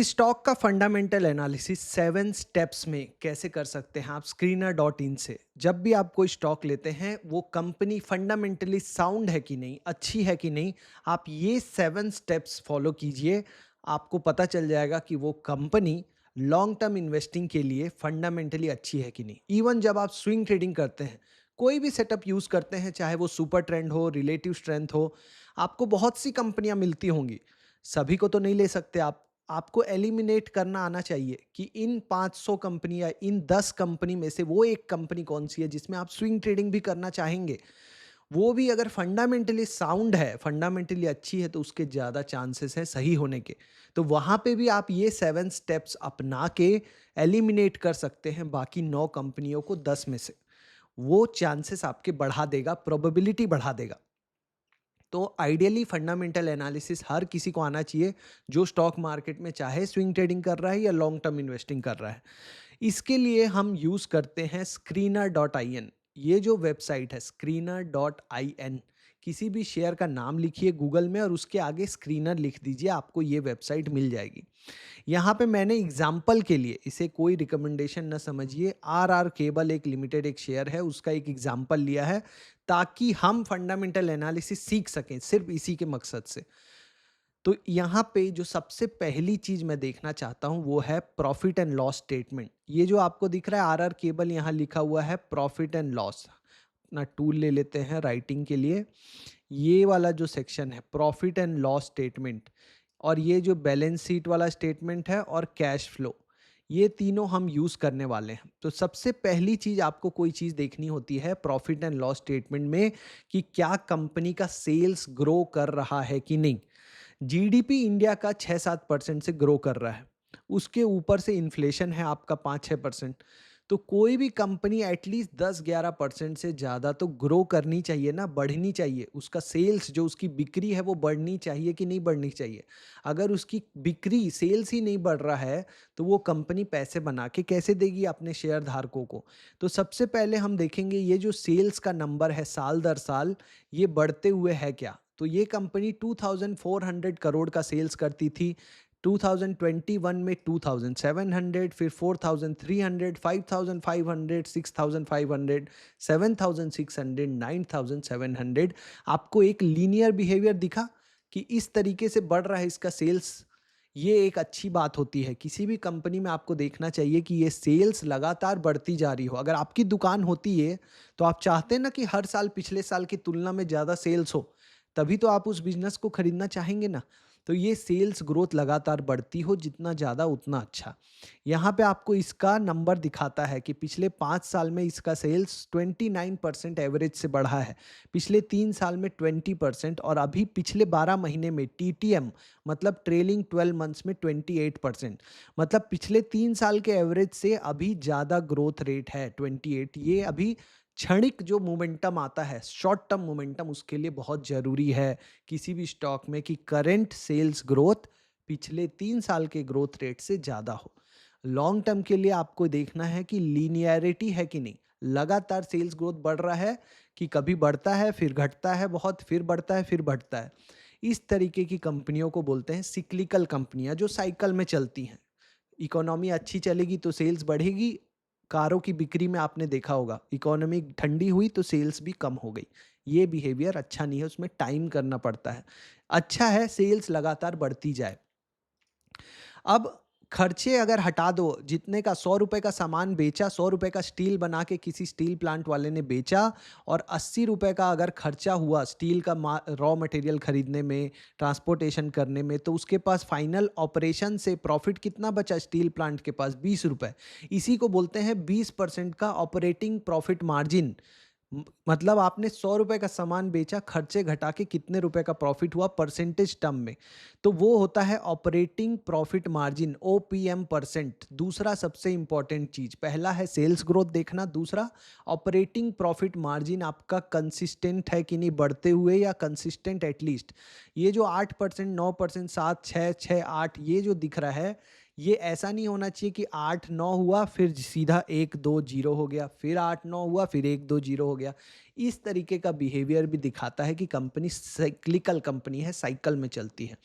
Stock का fundamental analysis 7 steps में कैसे कर सकते हैं आप स्क्रीनर डॉट इन से। जब भी आप कोई स्टॉक लेते हैं वो कंपनी फंडामेंटली साउंड है कि नहीं, अच्छी है कि नहीं, आप ये 7 स्टेप्स फॉलो कीजिए। आपको पता चल जाएगा कि वो कंपनी लॉन्ग टर्म इन्वेस्टिंग के लिए फंडामेंटली अच्छी है कि नहीं। इवन जब आप स्विंग ट्रेडिंग करते हैं, कोई भी सेटअप यूज करते हैं, चाहे वो सुपर ट्रेंड हो, रिलेटिव स्ट्रेंथ हो, आपको बहुत सी कंपनियां मिलती होंगी। सभी को तो नहीं ले सकते आप। आपको एलिमिनेट करना आना चाहिए कि इन 500 कंपनी या इन 10 कंपनी में से वो एक कंपनी कौन सी है जिसमें आप स्विंग ट्रेडिंग भी करना चाहेंगे। वो भी अगर फंडामेंटली साउंड है, फंडामेंटली अच्छी है, तो उसके ज़्यादा चांसेस हैं सही होने के। तो वहाँ पे भी आप ये 7 स्टेप्स अपना के एलिमिनेट कर सकते हैं बाकी 9 कंपनियों को 10 में से। वो चांसेस आपके बढ़ा देगा, प्रोबेबिलिटी बढ़ा देगा। तो आइडियली फंडामेंटल एनालिसिस हर किसी को आना चाहिए जो स्टॉक मार्केट में चाहे स्विंग ट्रेडिंग कर रहा है या लॉन्ग टर्म इन्वेस्टिंग कर रहा है। इसके लिए हम यूज़ करते हैं screener.in। ये जो वेबसाइट है screener.in, किसी भी शेयर का नाम लिखिए गूगल में और उसके आगे स्क्रीनर लिख दीजिए, आपको ये वेबसाइट मिल जाएगी। यहाँ पे मैंने एग्जाम्पल के लिए, इसे कोई रिकमेंडेशन न समझिए, आर केबल एक लिमिटेड एक शेयर है, उसका एक एग्जाम्पल लिया है ताकि हम फंडामेंटल एनालिसिस सीख सकें, सिर्फ इसी के मकसद से। तो यहाँ पे जो सबसे पहली चीज मैं देखना चाहता हूँ वो है प्रॉफिट एंड लॉस स्टेटमेंट। ये जो आपको दिख रहा है आर केबल, यहाँ लिखा हुआ है प्रॉफिट एंड लॉस। अपना टूल ले लेते हैं राइटिंग के लिए। ये वाला जो सेक्शन है प्रॉफिट एंड लॉस स्टेटमेंट, और ये जो बैलेंस शीट वाला स्टेटमेंट है और कैश फ्लो, ये तीनों हम यूज करने वाले हैं। तो सबसे पहली चीज आपको कोई चीज देखनी होती है प्रॉफिट एंड लॉस स्टेटमेंट में कि क्या कंपनी का सेल्स ग्रो कर रहा है कि नहीं। जीडीपी इंडिया का 6-7% से ग्रो कर रहा है, उसके ऊपर से इन्फ्लेशन है आपका 5-6%। तो कोई भी कंपनी एटलीस्ट 10-11% से ज़्यादा तो ग्रो करनी चाहिए ना, बढ़नी चाहिए। उसका सेल्स, जो उसकी बिक्री है, वो बढ़नी चाहिए कि नहीं बढ़नी चाहिए। अगर उसकी बिक्री, सेल्स ही नहीं बढ़ रहा है तो वो कंपनी पैसे बना के कैसे देगी अपने शेयर धारकों को। तो सबसे पहले हम देखेंगे ये जो सेल्स का नंबर है साल दर साल, ये बढ़ते हुए है क्या। तो ये कंपनी 2400 करोड़ का सेल्स करती थी 2021 में, 2700, फिर 4300, 5500, 6500, 7600, 9700। आपको एक लीनियर बिहेवियर दिखा कि इस तरीके से बढ़ रहा है इसका सेल्स। ये एक अच्छी बात होती है। किसी भी कंपनी में आपको देखना चाहिए कि ये सेल्स लगातार बढ़ती जा रही हो। अगर आपकी दुकान होती है तो आप चाहते हैं ना कि हर साल पिछले साल की तुलना में ज़्यादा सेल्स हो, तभी तो आप उस बिजनेस को खरीदना चाहेंगे ना। तो ये सेल्स ग्रोथ लगातार बढ़ती हो, जितना ज़्यादा उतना अच्छा। यहाँ पे आपको इसका नंबर दिखाता है कि पिछले 5 साल में इसका सेल्स 29% एवरेज से बढ़ा है, पिछले 3 साल में 20%, और अभी पिछले 12 महीने में टीटीएम मतलब ट्रेलिंग 12 मंथ्स में 28%। मतलब पिछले 3 साल के एवरेज से अभी ज़्यादा ग्रोथ रेट है 28। ये अभी क्षणिक जो मोमेंटम आता है, शॉर्ट टर्म मोमेंटम, उसके लिए बहुत ज़रूरी है किसी भी स्टॉक में कि करंट सेल्स ग्रोथ पिछले 3 साल के ग्रोथ रेट से ज़्यादा हो। लॉन्ग टर्म के लिए आपको देखना है कि लीनियरिटी है कि नहीं, लगातार सेल्स ग्रोथ बढ़ रहा है कि कभी बढ़ता है फिर घटता है बहुत, फिर बढ़ता है फिर बढ़ता है। इस तरीके की कंपनियों को बोलते हैं सिक्लिकल कंपनियां, जो साइकिल में चलती हैं। इकोनॉमी अच्छी चलेगी तो सेल्स बढ़ेगी। कारों की बिक्री में आपने देखा होगा, इकोनॉमी ठंडी हुई तो सेल्स भी कम हो गई। ये बिहेवियर अच्छा नहीं है, उसमें टाइम करना पड़ता है। अच्छा है सेल्स लगातार बढ़ती जाए। अब खर्चे अगर हटा दो, जितने का 100 रुपए का सामान बेचा, 100 रुपए का स्टील बना के किसी स्टील प्लांट वाले ने बेचा, और 80 रुपए का अगर खर्चा हुआ स्टील का रॉ मटेरियल खरीदने में, ट्रांसपोर्टेशन करने में, तो उसके पास फाइनल ऑपरेशन से प्रॉफिट कितना बचा स्टील प्लांट के पास? 20 रुपए। इसी को बोलते हैं 20% का ऑपरेटिंग प्रॉफिट मार्जिन। मतलब आपने 100 रुपए का सामान बेचा, खर्चे घटा के कितने रुपए का प्रॉफिट हुआ परसेंटेज टर्म में, तो वो होता है operating profit margin, OPM percent. दूसरा सबसे इंपॉर्टेंट चीज, पहला है सेल्स ग्रोथ देखना, दूसरा ऑपरेटिंग प्रॉफिट मार्जिन आपका कंसिस्टेंट है कि नहीं, बढ़ते हुए या कंसिस्टेंट एटलीस्ट। ये जो 8%, 9%, 7, 6, 6, 8 ये जो दिख रहा है, ये ऐसा नहीं होना चाहिए कि 8-9 हुआ फिर सीधा 1-2 ज़ीरो हो गया, फिर 8-9 हुआ फिर 1-2 ज़ीरो हो गया। इस तरीके का बिहेवियर भी दिखाता है कि कंपनी साइक्लिकल कंपनी है, साइकिल में चलती है।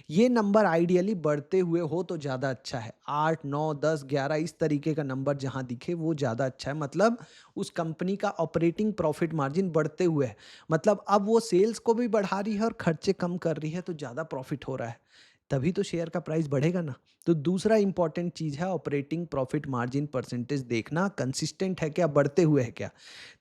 ये नंबर आइडियली बढ़ते हुए हो तो ज़्यादा अच्छा है। 8, 9, 10, 11 इस तरीके का नंबर जहाँ दिखे वो ज़्यादा अच्छा है। मतलब उस कंपनी का ऑपरेटिंग प्रॉफिट मार्जिन बढ़ते हुए है। मतलब अब वो सेल्स को भी बढ़ा रही है और खर्चे कम कर रही है तो ज़्यादा प्रॉफिट हो रहा है। तभी तो शेयर का प्राइस बढ़ेगा ना। तो दूसरा इंपॉर्टेंट चीज़ है ऑपरेटिंग प्रॉफिट मार्जिन परसेंटेज देखना, कंसिस्टेंट है क्या, बढ़ते हुए है क्या।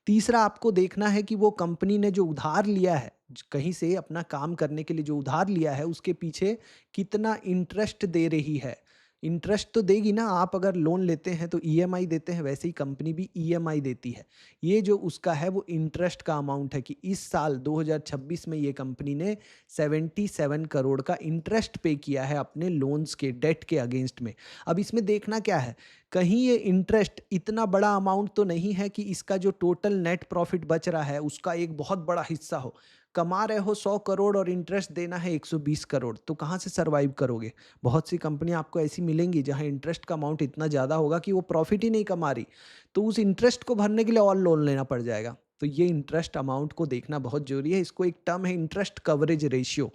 तीसरा आपको देखना है कि वो कंपनी ने जो उधार लिया है, कहीं से अपना काम करने के लिए जो उधार लिया है, उसके पीछे कितना इंटरेस्ट दे रही है। इंटरेस्ट तो देगी ना, आप अगर लोन लेते हैं तो ईएमआई देते हैं, वैसे ही कंपनी भी ईएमआई देती है। ये जो उसका है वो इंटरेस्ट का अमाउंट है कि इस साल 2026 में ये कंपनी ने 77 करोड़ का इंटरेस्ट पे किया है अपने लोन्स के, डेट के अगेंस्ट में। अब इसमें देखना क्या है, कहीं ये इंटरेस्ट इतना बड़ा अमाउंट तो नहीं है कि इसका जो टोटल नेट प्रॉफिट बच रहा है उसका एक बहुत बड़ा हिस्सा हो। कमा रहे हो 100 करोड़ और इंटरेस्ट देना है 120 करोड़, तो कहाँ से सर्वाइव करोगे। बहुत सी कंपनियां आपको ऐसी मिलेंगी जहां इंटरेस्ट का अमाउंट इतना ज़्यादा होगा कि वो प्रॉफिट ही नहीं कमा रही, तो उस इंटरेस्ट को भरने के लिए और लोन लेना पड़ जाएगा। तो ये इंटरेस्ट अमाउंट को देखना बहुत जरूरी है। इसको एक टर्म है इंटरेस्ट कवरेज रेशियो।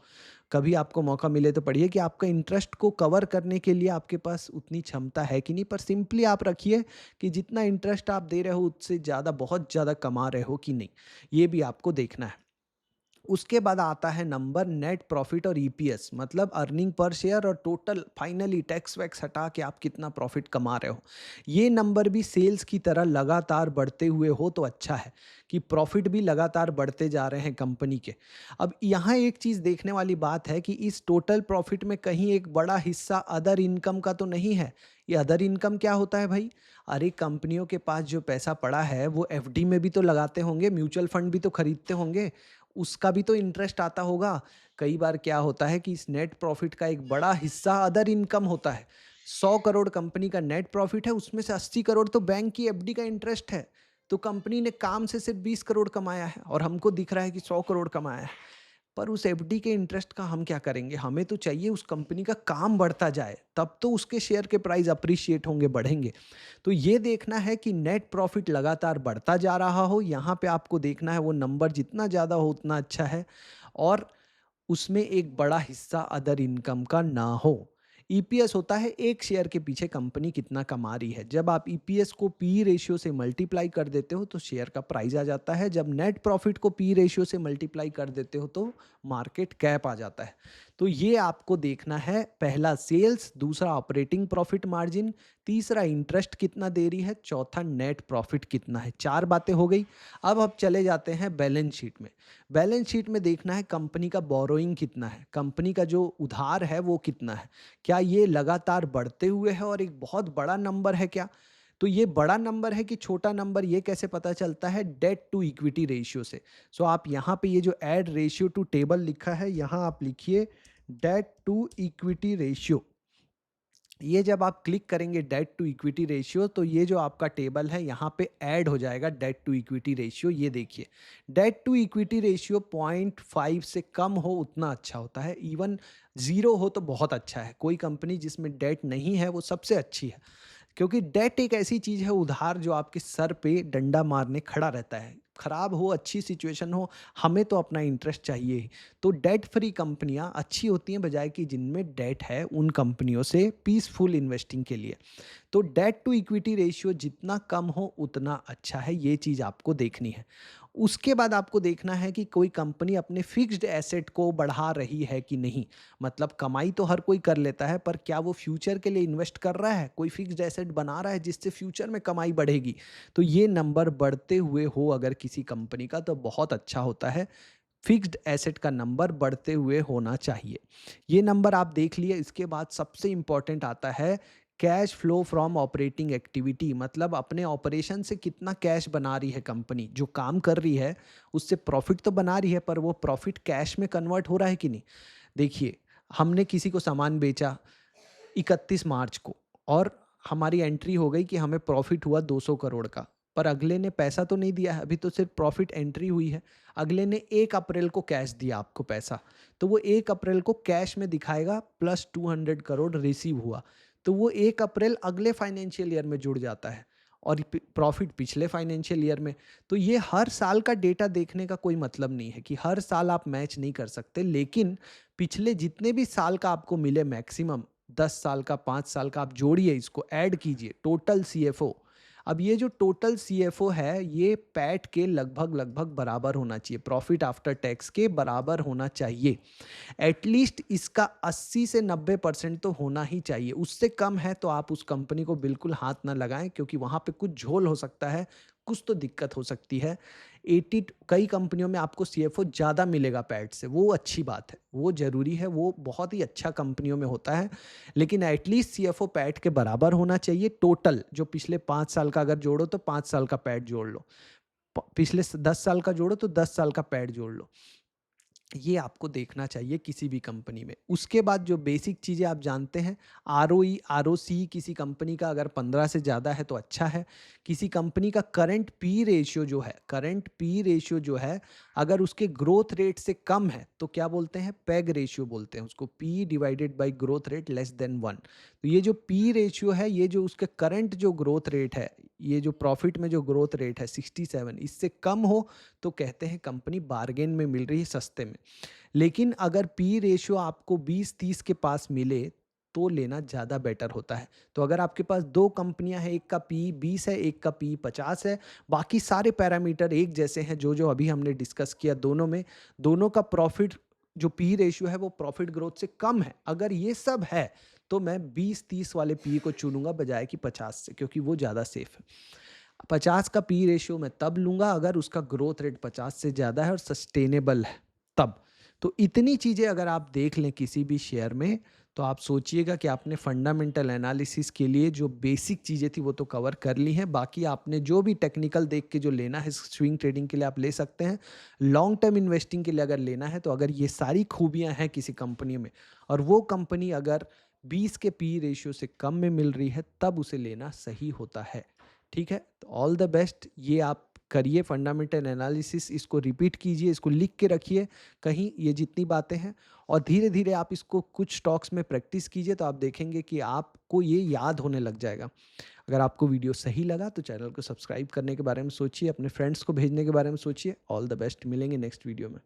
कभी आपको मौका मिले तो पढ़िए कि आपका इंटरेस्ट को कवर करने के लिए आपके पास उतनी क्षमता है कि नहीं, पर सिंपली आप रखिए कि जितना इंटरेस्ट आप दे रहे हो उससे ज़्यादा, बहुत ज़्यादा कमा रहे हो कि नहीं, ये भी आपको देखना है। उसके बाद आता है नंबर नेट प्रॉफिट और ईपीएस, मतलब अर्निंग पर शेयर और टोटल फाइनली टैक्स वैक्स हटा के आप कितना प्रॉफिट कमा रहे हो। ये नंबर भी सेल्स की तरह लगातार बढ़ते हुए हो तो अच्छा है कि प्रॉफिट भी लगातार बढ़ते जा रहे हैं कंपनी के। अब यहाँ एक चीज़ देखने वाली बात है कि इस टोटल प्रॉफिट में कहीं एक बड़ा हिस्सा अदर इनकम का तो नहीं है। ये अदर इनकम क्या होता है भाई? अरे कंपनियों के पास जो पैसा पड़ा है वो एफडी में भी तो लगाते होंगे, म्यूचुअल फंड भी तो खरीदते होंगे, उसका भी तो इंटरेस्ट आता होगा। कई बार क्या होता है कि इस नेट प्रॉफिट का एक बड़ा हिस्सा अदर इनकम होता है। 100 करोड़ कंपनी का नेट प्रॉफिट है, उसमें से 80 करोड़ तो बैंक की एफडी का इंटरेस्ट है। तो कंपनी ने काम से सिर्फ 20 करोड़ कमाया है और हमको दिख रहा है कि 100 करोड़ कमाया है। पर उस एफडी के इंटरेस्ट का हम क्या करेंगे? हमें तो चाहिए उस कंपनी का काम बढ़ता जाए, तब तो उसके शेयर के प्राइस अप्रिशिएट होंगे, बढ़ेंगे। तो ये देखना है कि नेट प्रॉफिट लगातार बढ़ता जा रहा हो, यहाँ पे आपको देखना है वो नंबर जितना ज़्यादा हो उतना अच्छा है, और उसमें एक बड़ा हिस्सा अदर इनकम का ना हो। ईपीएस होता है एक शेयर के पीछे कंपनी कितना कमा रही है। जब आप ईपीएस को पी रेशियो से मल्टीप्लाई कर देते हो तो शेयर का प्राइस आ जाता है। जब नेट प्रॉफिट को पी रेशियो से मल्टीप्लाई कर देते हो तो मार्केट कैप आ जाता है। तो ये आपको देखना है, पहला सेल्स, दूसरा ऑपरेटिंग प्रॉफिट मार्जिन, तीसरा इंटरेस्ट कितना दे रही है, चौथा नेट प्रॉफिट कितना है। चार बातें हो गई। अब चले जाते हैं बैलेंस शीट में। बैलेंस शीट में देखना है कंपनी का बोरोइंग कितना है, कंपनी का जो उधार है वो कितना है, क्या ये लगातार बढ़ते हुए है और एक बहुत बड़ा नंबर है क्या। तो ये बड़ा नंबर है कि छोटा नंबर, ये कैसे पता चलता है? डेट टू इक्विटी रेशियो से। सो आप यहाँ पे ये जो ऐड रेशियो टू टेबल लिखा है, यहाँ आप लिखिए डेट टू इक्विटी रेशियो। ये जब आप क्लिक करेंगे डेट टू इक्विटी रेशियो, तो ये जो आपका टेबल है यहाँ पे ऐड हो जाएगा डेट टू इक्विटी रेशियो। ये देखिए, डेट टू इक्विटी रेशियो 0.5 से कम हो उतना अच्छा होता है, इवन ज़ीरो हो तो बहुत अच्छा है। कोई कंपनी जिसमें डेट नहीं है वो सबसे अच्छी है, क्योंकि डेट एक ऐसी चीज़ है, उधार, जो आपके सर पे डंडा मारने खड़ा रहता है। खराब हो, अच्छी सिचुएशन हो, हमें तो अपना इंटरेस्ट चाहिए ही। तो डेट फ्री कंपनियां अच्छी होती हैं बजाय कि जिनमें डेट है उन कंपनियों से, पीसफुल इन्वेस्टिंग के लिए। तो डेट टू इक्विटी रेशियो जितना कम हो उतना अच्छा है, ये चीज़ आपको देखनी है। उसके बाद आपको देखना है कि कोई कंपनी अपने फिक्स्ड एसेट को बढ़ा रही है कि नहीं। मतलब कमाई तो हर कोई कर लेता है, पर क्या वो फ्यूचर के लिए इन्वेस्ट कर रहा है, कोई फिक्स्ड एसेट बना रहा है जिससे फ्यूचर में कमाई बढ़ेगी। तो ये नंबर बढ़ते हुए हो अगर किसी कंपनी का, तो बहुत अच्छा होता है। फिक्स्ड एसेट का नंबर बढ़ते हुए होना चाहिए। ये नंबर आप देख लिए। इसके बाद सबसे इंपॉर्टेंट आता है cash flow from operating activity, मतलब अपने ऑपरेशन से कितना कैश बना रही है कंपनी। जो काम कर रही है उससे प्रॉफिट तो बना रही है, पर वो प्रॉफिट कैश में कन्वर्ट हो रहा है कि नहीं। देखिए, हमने किसी को सामान बेचा 31 मार्च को, और हमारी एंट्री हो गई कि हमें प्रॉफिट हुआ 200 करोड़ का, पर अगले ने पैसा तो नहीं दिया है, अभी तो सिर्फ प्रॉफिट एंट्री हुई है। अगले ने 1 अप्रैल को कैश दिया आपको पैसा, तो वो 1 अप्रैल को कैश में दिखाएगा प्लस 200 करोड़ रिसीव हुआ। तो वो 1 अप्रैल अगले फाइनेंशियल ईयर में जुड़ जाता है और प्रॉफिट पिछले फाइनेंशियल ईयर में। तो ये हर साल का डेटा देखने का कोई मतलब नहीं है कि हर साल आप मैच नहीं कर सकते, लेकिन पिछले जितने भी साल का आपको मिले मैक्सिमम 10 साल का, 5 साल का, आप जोड़िए, इसको ऐड कीजिए टोटल सीएफओ। अब ये जो टोटल सीएफओ है ये पैट के लगभग लगभग बराबर होना चाहिए, प्रॉफिट आफ्टर टैक्स के बराबर होना चाहिए। एटलीस्ट इसका 80 से 90% तो होना ही चाहिए। उससे कम है तो आप उस कंपनी को बिल्कुल हाथ ना लगाएं, क्योंकि वहाँ पे कुछ झोल हो सकता है, कुछ तो दिक्कत हो सकती है। 80 कई कंपनियों में आपको सीएफओ ज़्यादा मिलेगा पैट से, वो अच्छी बात है, वो ज़रूरी है, वो बहुत ही अच्छा कंपनियों में होता है। लेकिन एटलीस्ट सीएफओ पैट के बराबर होना चाहिए। टोटल जो पिछले 5 साल का अगर जोड़ो तो 5 साल का पैट जोड़ लो, पिछले 10 साल का जोड़ो तो 10 साल का पैट जोड़ लो। ये आपको देखना चाहिए किसी भी कंपनी में। उसके बाद जो बेसिक चीज़ें आप जानते हैं, आरओई, आरओसी किसी कंपनी का अगर 15 से ज़्यादा है तो अच्छा है। किसी कंपनी का करंट पी रेशियो जो है, करंट पी रेशियो जो है, अगर उसके ग्रोथ रेट से कम है तो क्या बोलते हैं, पैग रेशियो बोलते हैं उसको, P divided by growth rate less than 1। तो ये जो पी रेशियो है, ये जो उसके करंट जो ग्रोथ रेट है, ये जो प्रॉफिट में जो ग्रोथ रेट है 67, इससे कम हो तो कहते हैं कंपनी बार्गेन में मिल रही है, सस्ते में। लेकिन अगर पी रेशियो आपको 20-30 के पास मिले तो लेना ज़्यादा बेटर होता है। तो अगर आपके पास 2 कंपनियां हैं, एक का पी 20 है, एक का पी 50 है, बाकी सारे पैरामीटर एक जैसे हैं जो अभी हमने डिस्कस किया दोनों में, दोनों का प्रॉफिट जो पी रेशियो है वो प्रॉफिट ग्रोथ से कम है, अगर ये सब है तो मैं 20-30 वाले पी को चुनूंगा बजाय कि 50 से, क्योंकि वो ज़्यादा सेफ है। 50 का पी रेशियो मैं तब लूंगा अगर उसका ग्रोथ रेट 50 से ज़्यादा है और सस्टेनेबल है, तब। तो इतनी चीज़ें अगर आप देख लें किसी भी शेयर में, तो आप सोचिएगा कि आपने फंडामेंटल एनालिसिस के लिए जो बेसिक चीज़ें थी वो तो कवर कर ली हैं। बाकी आपने जो भी टेक्निकल देख के जो लेना है स्विंग ट्रेडिंग के लिए आप ले सकते हैं। लॉन्ग टर्म इन्वेस्टिंग के लिए अगर लेना है तो अगर ये सारी खूबियां हैं किसी कंपनी में और वो कंपनी अगर 20 के पी रेशियो से कम में मिल रही है, तब उसे लेना सही होता है। ठीक है, तो ऑल द बेस्ट। ये आप करिए फंडामेंटल एनालिसिस, इसको रिपीट कीजिए, इसको लिख के रखिए कहीं, ये जितनी बातें हैं, और धीरे धीरे आप इसको कुछ स्टॉक्स में प्रैक्टिस कीजिए तो आप देखेंगे कि आपको ये याद होने लग जाएगा। अगर आपको वीडियो सही लगा तो चैनल को सब्सक्राइब करने के बारे में सोचिए, अपने फ्रेंड्स को भेजने के बारे में सोचिए। ऑल द बेस्ट, मिलेंगे नेक्स्ट वीडियो में।